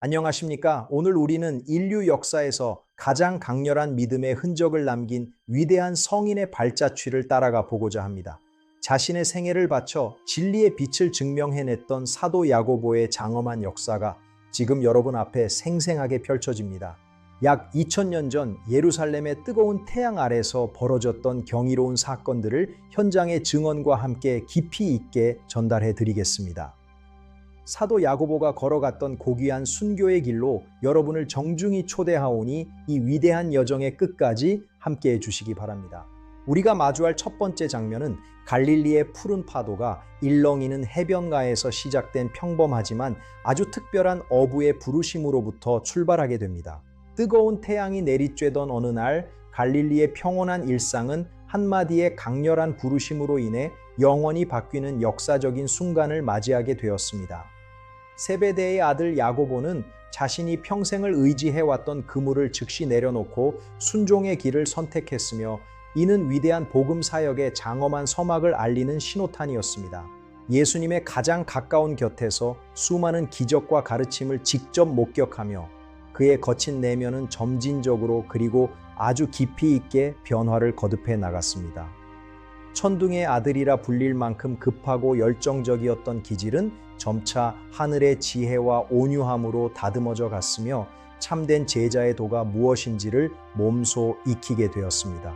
안녕하십니까? 오늘 우리는 인류 역사에서 가장 강렬한 믿음의 흔적을 남긴 위대한 성인의 발자취를 따라가 보고자 합니다. 자신의 생애를 바쳐 진리의 빛을 증명해냈던 사도 야고보의 장엄한 역사가 지금 여러분 앞에 생생하게 펼쳐집니다. 약 2000년 전 예루살렘의 뜨거운 태양 아래서 벌어졌던 경이로운 사건들을 현장의 증언과 함께 깊이 있게 전달해 드리겠습니다. 사도 야고보가 걸어갔던 고귀한 순교의 길로 여러분을 정중히 초대하오니 이 위대한 여정의 끝까지 함께해 주시기 바랍니다. 우리가 마주할 첫 번째 장면은 갈릴리의 푸른 파도가 일렁이는 해변가에서 시작된 평범하지만 아주 특별한 어부의 부르심으로부터 출발하게 됩니다. 뜨거운 태양이 내리쬐던 어느 날 갈릴리의 평온한 일상은 한마디의 강렬한 부르심으로 인해 영원히 바뀌는 역사적인 순간을 맞이하게 되었습니다. 세베대의 아들 야고보는 자신이 평생을 의지해왔던 그물을 즉시 내려놓고 순종의 길을 선택했으며 이는 위대한 복음 사역의 장엄한 서막을 알리는 신호탄이었습니다. 예수님의 가장 가까운 곁에서 수많은 기적과 가르침을 직접 목격하며 그의 거친 내면은 점진적으로 그리고 아주 깊이 있게 변화를 거듭해 나갔습니다. 천둥의 아들이라 불릴 만큼 급하고 열정적이었던 기질은 점차 하늘의 지혜와 온유함으로 다듬어져 갔으며 참된 제자의 도가 무엇인지를 몸소 익히게 되었습니다.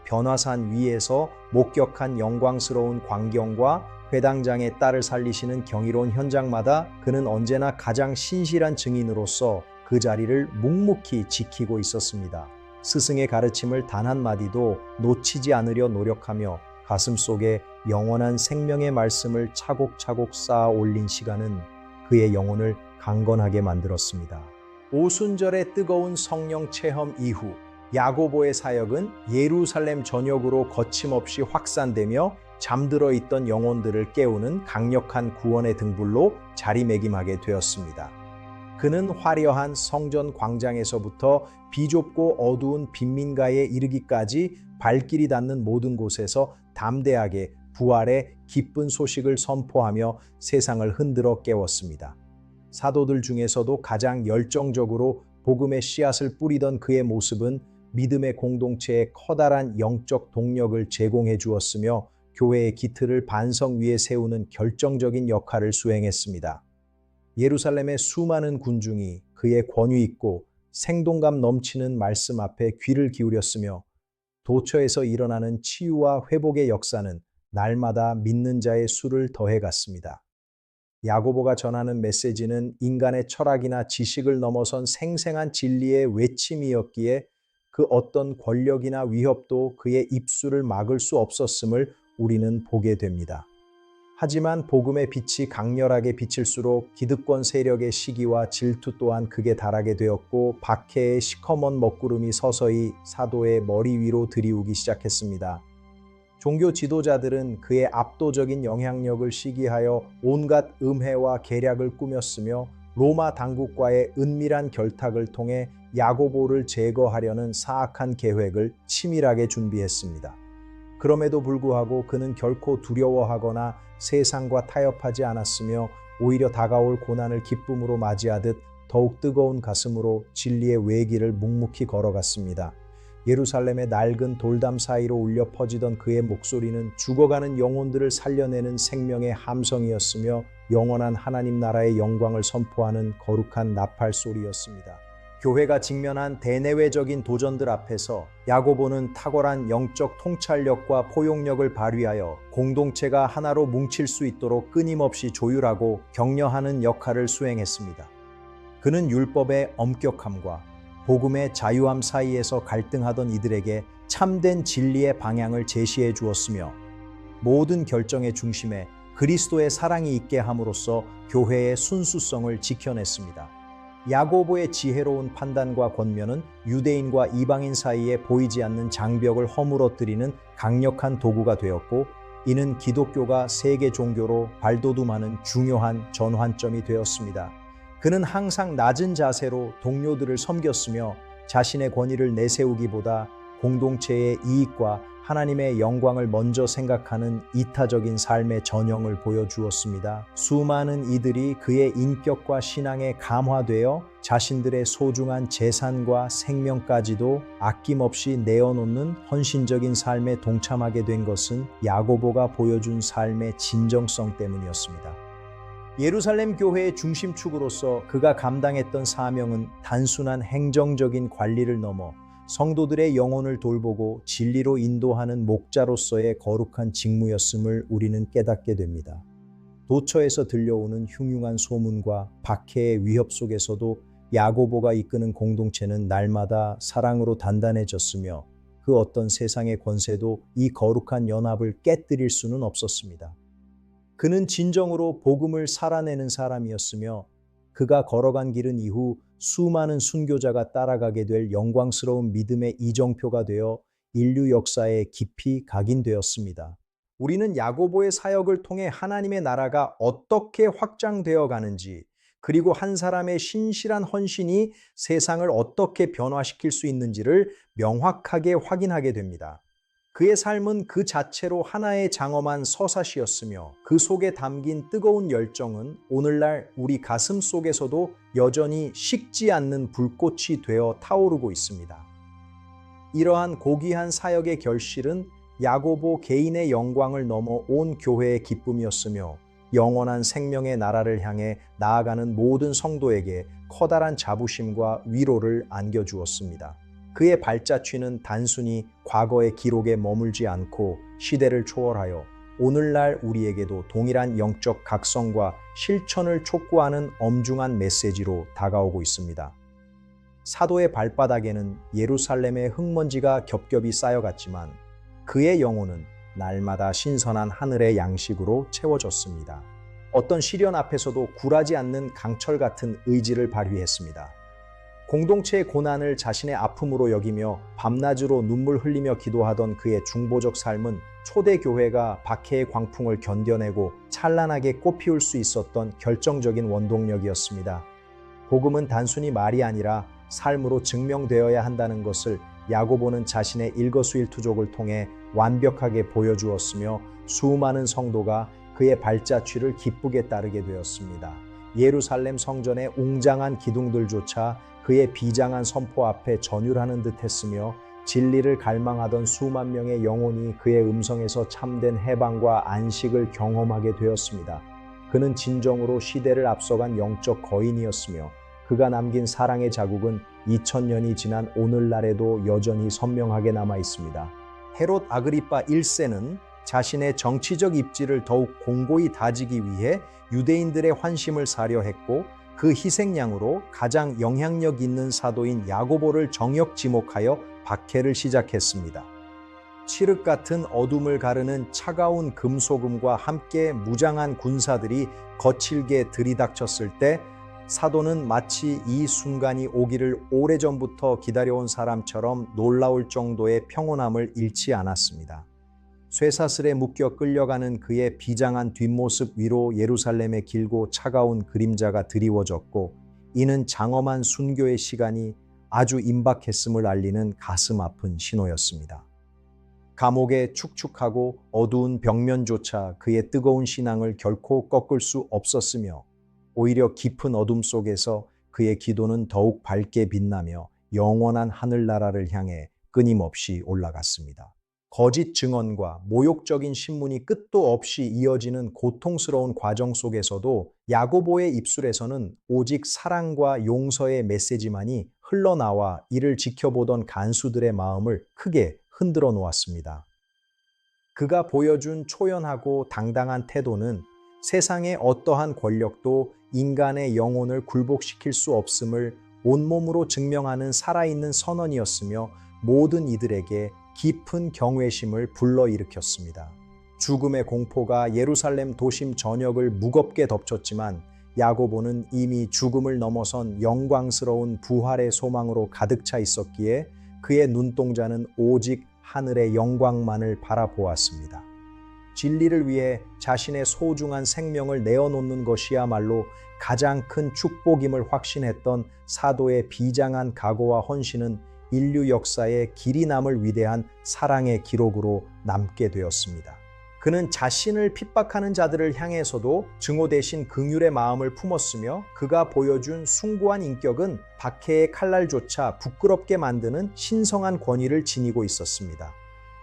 변화산 위에서 목격한 영광스러운 광경과 회당장의 딸을 살리시는 경이로운 현장마다 그는 언제나 가장 신실한 증인으로서 그 자리를 묵묵히 지키고 있었습니다. 스승의 가르침을 단 한마디도 놓치지 않으려 노력하며 가슴속에 영원한 생명의 말씀을 차곡차곡 쌓아 올린 시간은 그의 영혼을 강건하게 만들었습니다. 오순절의 뜨거운 성령 체험 이후 야고보의 사역은 예루살렘 전역으로 거침없이 확산되며 잠들어 있던 영혼들을 깨우는 강력한 구원의 등불로 자리매김하게 되었습니다. 그는 화려한 성전 광장에서부터 비좁고 어두운 빈민가에 이르기까지 발길이 닿는 모든 곳에서 담대하게 부활의 기쁜 소식을 선포하며 세상을 흔들어 깨웠습니다. 사도들 중에서도 가장 열정적으로 복음의 씨앗을 뿌리던 그의 모습은 믿음의 공동체에 커다란 영적 동력을 제공해 주었으며 교회의 기틀을 반석 위에 세우는 결정적인 역할을 수행했습니다. 예루살렘의 수많은 군중이 그의 권위 있고 생동감 넘치는 말씀 앞에 귀를 기울였으며 도처에서 일어나는 치유와 회복의 역사는 날마다 믿는 자의 수를 더해갔습니다. 야고보가 전하는 메시지는 인간의 철학이나 지식을 넘어선 생생한 진리의 외침이었기에 그 어떤 권력이나 위협도 그의 입술을 막을 수 없었음을 우리는 보게 됩니다. 하지만 복음의 빛이 강렬하게 비칠수록 기득권 세력의 시기와 질투 또한 극에 달하게 되었고 박해의 시커먼 먹구름이 서서히 사도의 머리 위로 들이우기 시작했습니다. 종교 지도자들은 그의 압도적인 영향력을 시기하여 온갖 음해와 계략을 꾸몄으며 로마 당국과의 은밀한 결탁을 통해 야고보를 제거하려는 사악한 계획을 치밀하게 준비했습니다. 그럼에도 불구하고 그는 결코 두려워하거나 세상과 타협하지 않았으며 오히려 다가올 고난을 기쁨으로 맞이하듯 더욱 뜨거운 가슴으로 진리의 외길을 묵묵히 걸어갔습니다. 예루살렘의 낡은 돌담 사이로 울려 퍼지던 그의 목소리는 죽어가는 영혼들을 살려내는 생명의 함성이었으며 영원한 하나님 나라의 영광을 선포하는 거룩한 나팔 소리였습니다. 교회가 직면한 대내외적인 도전들 앞에서 야고보는 탁월한 영적 통찰력과 포용력을 발휘하여 공동체가 하나로 뭉칠 수 있도록 끊임없이 조율하고 격려하는 역할을 수행했습니다. 그는 율법의 엄격함과 복음의 자유함 사이에서 갈등하던 이들에게 참된 진리의 방향을 제시해 주었으며 모든 결정의 중심에 그리스도의 사랑이 있게 함으로써 교회의 순수성을 지켜냈습니다. 야고보의 지혜로운 판단과 권면은 유대인과 이방인 사이에 보이지 않는 장벽을 허물어뜨리는 강력한 도구가 되었고 이는 기독교가 세계 종교로 발돋움하는 중요한 전환점이 되었습니다. 그는 항상 낮은 자세로 동료들을 섬겼으며 자신의 권위를 내세우기보다 공동체의 이익과 하나님의 영광을 먼저 생각하는 이타적인 삶의 전형을 보여주었습니다. 수많은 이들이 그의 인격과 신앙에 감화되어 자신들의 소중한 재산과 생명까지도 아낌없이 내어놓는 헌신적인 삶에 동참하게 된 것은 야고보가 보여준 삶의 진정성 때문이었습니다. 예루살렘 교회의 중심축으로서 그가 감당했던 사명은 단순한 행정적인 관리를 넘어 성도들의 영혼을 돌보고 진리로 인도하는 목자로서의 거룩한 직무였음을 우리는 깨닫게 됩니다. 도처에서 들려오는 흉흉한 소문과 박해의 위협 속에서도 야고보가 이끄는 공동체는 날마다 사랑으로 단단해졌으며 그 어떤 세상의 권세도 이 거룩한 연합을 깨뜨릴 수는 없었습니다. 그는 진정으로 복음을 살아내는 사람이었으며 그가 걸어간 길은 이후 수많은 순교자가 따라가게 될 영광스러운 믿음의 이정표가 되어 인류 역사에 깊이 각인되었습니다. 우리는 야고보의 사역을 통해 하나님의 나라가 어떻게 확장되어 가는지, 그리고 한 사람의 신실한 헌신이 세상을 어떻게 변화시킬 수 있는지를 명확하게 확인하게 됩니다. 그의 삶은 그 자체로 하나의 장엄한 서사시였으며 그 속에 담긴 뜨거운 열정은 오늘날 우리 가슴 속에서도 여전히 식지 않는 불꽃이 되어 타오르고 있습니다. 이러한 고귀한 사역의 결실은 야고보 개인의 영광을 넘어 온 교회의 기쁨이었으며 영원한 생명의 나라를 향해 나아가는 모든 성도에게 커다란 자부심과 위로를 안겨주었습니다. 그의 발자취는 단순히 과거의 기록에 머물지 않고 시대를 초월하여 오늘날 우리에게도 동일한 영적 각성과 실천을 촉구하는 엄중한 메시지로 다가오고 있습니다. 사도의 발바닥에는 예루살렘의 흙먼지가 겹겹이 쌓여갔지만 그의 영혼은 날마다 신선한 하늘의 양식으로 채워졌습니다. 어떤 시련 앞에서도 굴하지 않는 강철 같은 의지를 발휘했습니다. 공동체의 고난을 자신의 아픔으로 여기며 밤낮으로 눈물 흘리며 기도하던 그의 중보적 삶은 초대교회가 박해의 광풍을 견뎌내고 찬란하게 꽃피울 수 있었던 결정적인 원동력이었습니다. 복음은 단순히 말이 아니라 삶으로 증명되어야 한다는 것을 야고보는 자신의 일거수일투족을 통해 완벽하게 보여주었으며 수많은 성도가 그의 발자취를 기쁘게 따르게 되었습니다. 예루살렘 성전의 웅장한 기둥들조차 그의 비장한 선포 앞에 전율하는 듯 했으며 진리를 갈망하던 수만 명의 영혼이 그의 음성에서 참된 해방과 안식을 경험하게 되었습니다. 그는 진정으로 시대를 앞서간 영적 거인이었으며 그가 남긴 사랑의 자국은 2000년이 지난 오늘날에도 여전히 선명하게 남아 있습니다. 헤롯 아그리파 1세는 자신의 정치적 입지를 더욱 공고히 다지기 위해 유대인들의 환심을 사려 했고 그 희생양으로 가장 영향력 있는 사도인 야고보를 정역 지목하여 박해를 시작했습니다. 칠흑 같은 어둠을 가르는 차가운 금소금과 함께 무장한 군사들이 거칠게 들이닥쳤을 때 사도는 마치 이 순간이 오기를 오래전부터 기다려온 사람처럼 놀라울 정도의 평온함을 잃지 않았습니다. 쇠사슬에 묶여 끌려가는 그의 비장한 뒷모습 위로 예루살렘의 길고 차가운 그림자가 드리워졌고 이는 장엄한 순교의 시간이 아주 임박했음을 알리는 가슴 아픈 신호였습니다. 감옥의 축축하고 어두운 벽면조차 그의 뜨거운 신앙을 결코 꺾을 수 없었으며 오히려 깊은 어둠 속에서 그의 기도는 더욱 밝게 빛나며 영원한 하늘나라를 향해 끊임없이 올라갔습니다. 거짓 증언과 모욕적인 신문이 끝도 없이 이어지는 고통스러운 과정 속에서도 야고보의 입술에서는 오직 사랑과 용서의 메시지만이 흘러나와 이를 지켜보던 간수들의 마음을 크게 흔들어 놓았습니다. 그가 보여준 초연하고 당당한 태도는 세상의 어떠한 권력도 인간의 영혼을 굴복시킬 수 없음을 온몸으로 증명하는 살아있는 선언이었으며 모든 이들에게 깊은 경외심을 불러일으켰습니다. 죽음의 공포가 예루살렘 도심 전역을 무겁게 덮쳤지만 야고보는 이미 죽음을 넘어선 영광스러운 부활의 소망으로 가득 차 있었기에 그의 눈동자는 오직 하늘의 영광만을 바라보았습니다. 진리를 위해 자신의 소중한 생명을 내어놓는 것이야말로 가장 큰 축복임을 확신했던 사도의 비장한 각오와 헌신은 인류 역사에 길이 남을 위대한 사랑의 기록으로 남게 되었습니다. 그는 자신을 핍박하는 자들을 향해서도 증오 대신 긍휼의 마음을 품었으며 그가 보여준 숭고한 인격은 박해의 칼날조차 부끄럽게 만드는 신성한 권위를 지니고 있었습니다.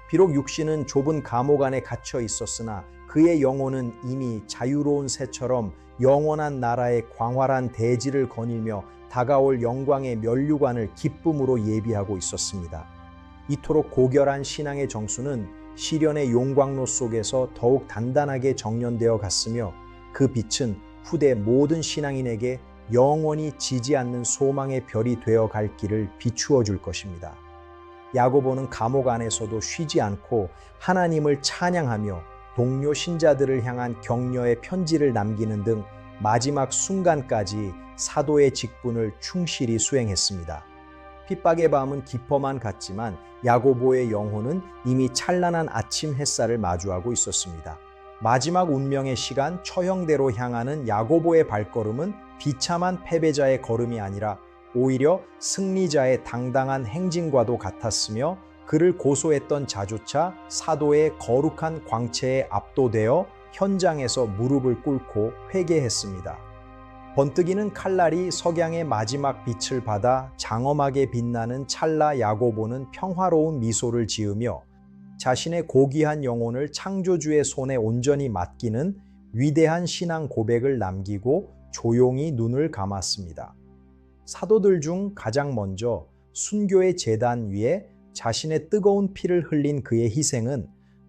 비록 육신은 좁은 감옥 안에 갇혀 있었으나 그의 영혼은 이미 자유로운 새처럼 영원한 나라의 광활한 대지를 거닐며 다가올 영광의 면류관을 기쁨으로 예비하고 있었습니다. 이토록 고결한 신앙의 정수는 시련의 용광로 속에서 더욱 단단하게 정련되어 갔으며 그 빛은 후대 모든 신앙인에게 영원히 지지 않는 소망의 별이 되어 갈 길을 비추어 줄 것입니다. 야고보는 감옥 안에서도 쉬지 않고 하나님을 찬양하며 동료 신자들을 향한 격려의 편지를 남기는 등 마지막 순간까지 사도의 직분을 충실히 수행했습니다. 핍박의 밤은 깊어만 갔지만 야고보의 영혼은 이미 찬란한 아침 햇살을 마주하고 있었습니다. 마지막 운명의 시간 처형대로 향하는 야고보의 발걸음은 비참한 패배자의 걸음이 아니라 오히려 승리자의 당당한 행진과도 같았으며 그를 고소했던 자조차 사도의 거룩한 광채에 압도되어 현장에서 무릎을 꿇고 회개했습니다. 번뜩이는 칼날이 석양의 마지막 빛을 받아 장엄하게 빛나는 찰나 야고보는 평화로운 미소를 지으며 자신의 고귀한 영혼을 창조주의 손에 온전히 맡기는 위대한 신앙 고백을 남기고 조용히 눈을 감았습니다. 사도들 중 가장 먼저 순교의 제단 위에 자신의 뜨거운 피를 흘린 그의 희생은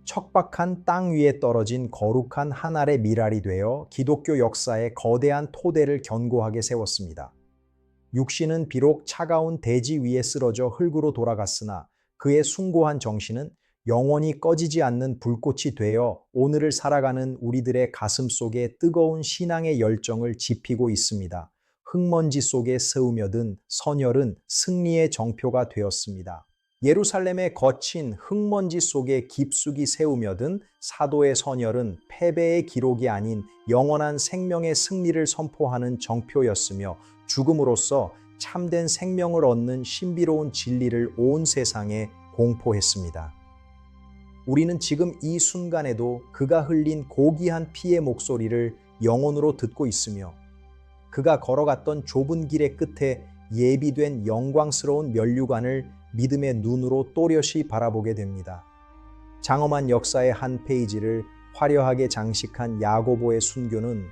척박한 땅 위에 떨어진 거룩한 한 알의 밀알이 되어 기독교 역사의 거대한 토대를 견고하게 세웠습니다. 육신은 비록 차가운 대지 위에 쓰러져 흙으로 돌아갔으나 그의 숭고한 정신은 영원히 꺼지지 않는 불꽃이 되어 오늘을 살아가는 우리들의 가슴 속에 뜨거운 신앙의 열정을 지피고 있습니다. 흙먼지 속에 스우며든 선혈은 승리의 정표가 되었습니다. 예루살렘의 거친 흙먼지 속에 깊숙이 세우며든 사도의 선혈은 패배의 기록이 아닌 영원한 생명의 승리를 선포하는 정표였으며 죽음으로써 참된 생명을 얻는 신비로운 진리를 온 세상에 공포했습니다. 우리는 지금 이 순간에도 그가 흘린 고귀한 피의 목소리를 영혼으로 듣고 있으며 그가 걸어갔던 좁은 길의 끝에 예비된 영광스러운 면류관을 믿음의 눈으로 또렷이 바라보게 됩니다. 장엄한 역사의 한 페이지를 화려하게 장식한 야고보의 순교는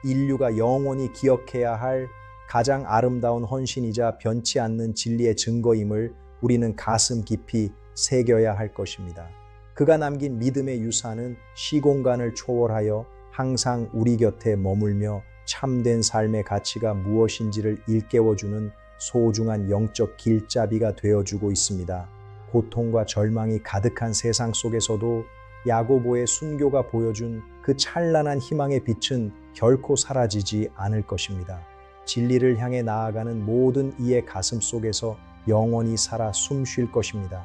인류가 영원히 기억해야 할 가장 아름다운 헌신이자 변치 않는 진리의 증거임을 우리는 가슴 깊이 새겨야 할 것입니다. 그가 남긴 믿음의 유산은 시공간을 초월하여 항상 우리 곁에 머물며 참된 삶의 가치가 무엇인지를 일깨워주는 소중한 영적 길잡이가 되어주고 있습니다. 고통과 절망이 가득한 세상 속에서도 야고보의 순교가 보여준 그 찬란한 희망의 빛은 결코 사라지지 않을 것입니다. 진리를 향해 나아가는 모든 이의 가슴 속에서 영원히 살아 숨 쉴 것입니다.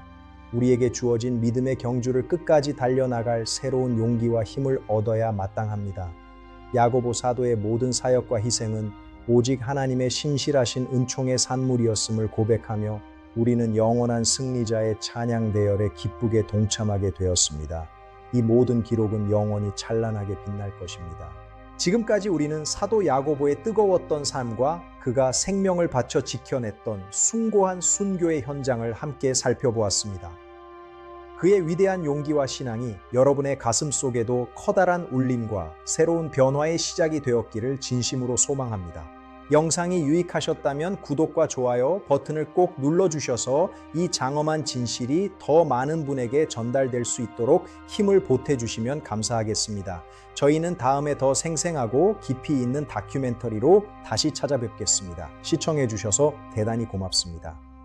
우리에게 주어진 믿음의 경주를 끝까지 달려나갈 새로운 용기와 힘을 얻어야 마땅합니다. 야고보 사도의 모든 사역과 희생은 오직 하나님의 신실하신 은총의 산물이었음을 고백하며 우리는 영원한 승리자의 찬양 대열에 기쁘게 동참하게 되었습니다. 이 모든 기록은 영원히 찬란하게 빛날 것입니다. 지금까지 우리는 사도 야고보의 뜨거웠던 삶과 그가 생명을 바쳐 지켜냈던 숭고한 순교의 현장을 함께 살펴보았습니다. 그의 위대한 용기와 신앙이 여러분의 가슴 속에도 커다란 울림과 새로운 변화의 시작이 되었기를 진심으로 소망합니다. 영상이 유익하셨다면 구독과 좋아요 버튼을 꼭 눌러주셔서 이 장엄한 진실이 더 많은 분에게 전달될 수 있도록 힘을 보태주시면 감사하겠습니다. 저희는 다음에 더 생생하고 깊이 있는 다큐멘터리로 다시 찾아뵙겠습니다. 시청해주셔서 대단히 고맙습니다.